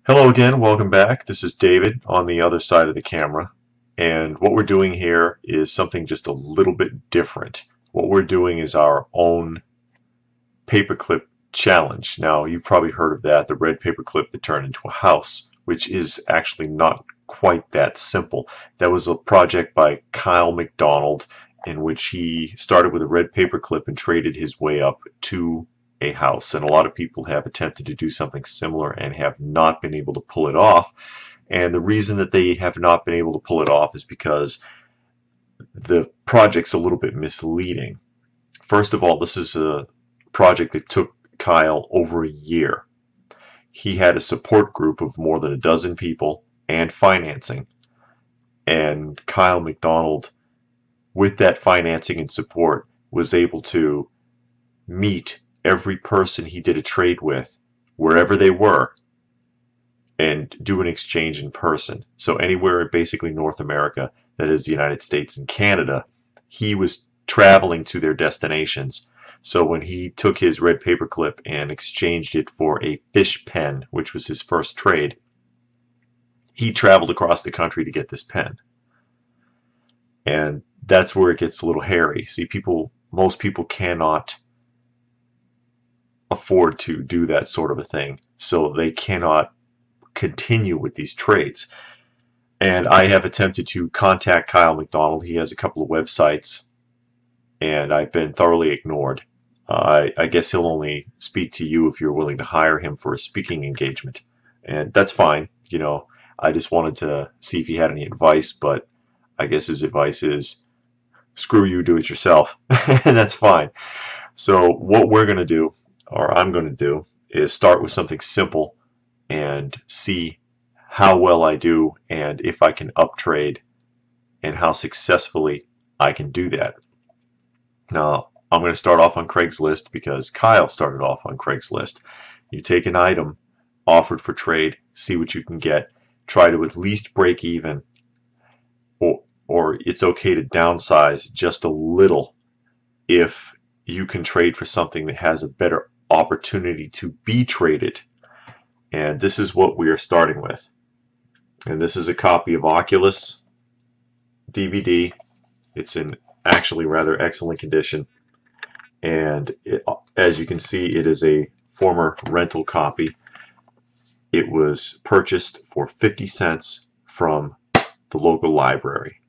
Hello again, welcome back. This is David on the other side of the camera. And what we're doing here is something just a little bit different. What we're doing is our own paperclip challenge. Now, you've probably heard of that, the red paperclip that turned into a house, which is actually not quite that simple. That was a project by Kyle McDonald in which he started with a red paperclip and traded his way up to a house. And a lot of people have attempted to do something similar and have not been able to pull it off. And the reason that they have not been able to pull it off is because the project's a little bit misleading. First of all, this is a project that took Kyle over a year. He had a support group of more than a dozen people and financing. And Kyle McDonald, with that financing and support, was able to meet every person he did a trade with, wherever they were, and do an exchange in person. So anywhere in basically North America, that is the United States and Canada, he was traveling to their destinations. So when he took his red paperclip and exchanged it for a fish pen, which was his first trade, he traveled across the country to get this pen. And that's where it gets a little hairy. See, most people cannot afford to do that sort of a thing, so they cannot continue with these trades. And I have attempted to contact Kyle McDonald. He has a couple of websites, and I've been thoroughly ignored. I guess he'll only speak to you if you're willing to hire him for a speaking engagement, and that's fine. I just wanted to see if he had any advice, but I guess his advice is screw you, do it yourself. And that's fine. So what we're going to do, or I'm going to do, is start with something simple and see how well I do and if I can uptrade and how successfully I can do that. Now, I'm going to start off on Craigslist because Kyle started off on Craigslist. You take an item offered for trade, see what you can get, try to at least break even, or it's okay to downsize just a little if you can trade for something that has a better opportunity to be traded. And this is what we are starting with. And this is a copy of Oculus DVD. It's in actually rather excellent condition. And as you can see, it is a former rental copy. It was purchased for 50 cents from the local library.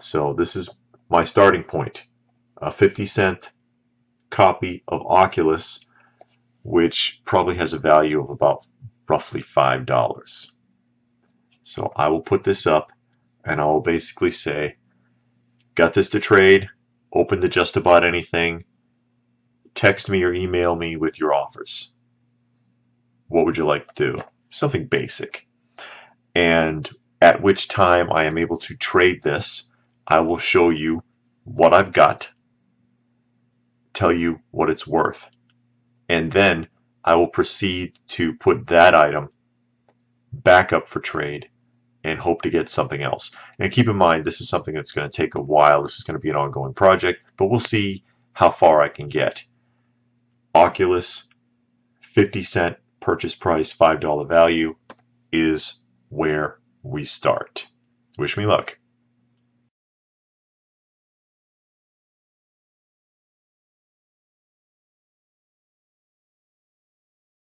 So this is my starting point. A 50-cent copy of Oculus, which probably has a value of about roughly $5. So I will put this up and I will basically say, got this to trade, open to just about anything, text me or email me with your offers. What would you like to do? Something basic. And at which time I am able to trade this, I will show you what I've got, tell you what it's worth, and then I will proceed to put that item back up for trade and hope to get something else. And keep in mind, this is something that's going to take a while. This is going to be an ongoing project, but we'll see how far I can get. Oculus, 50-cent purchase price, $5 value is where we start. Wish me luck.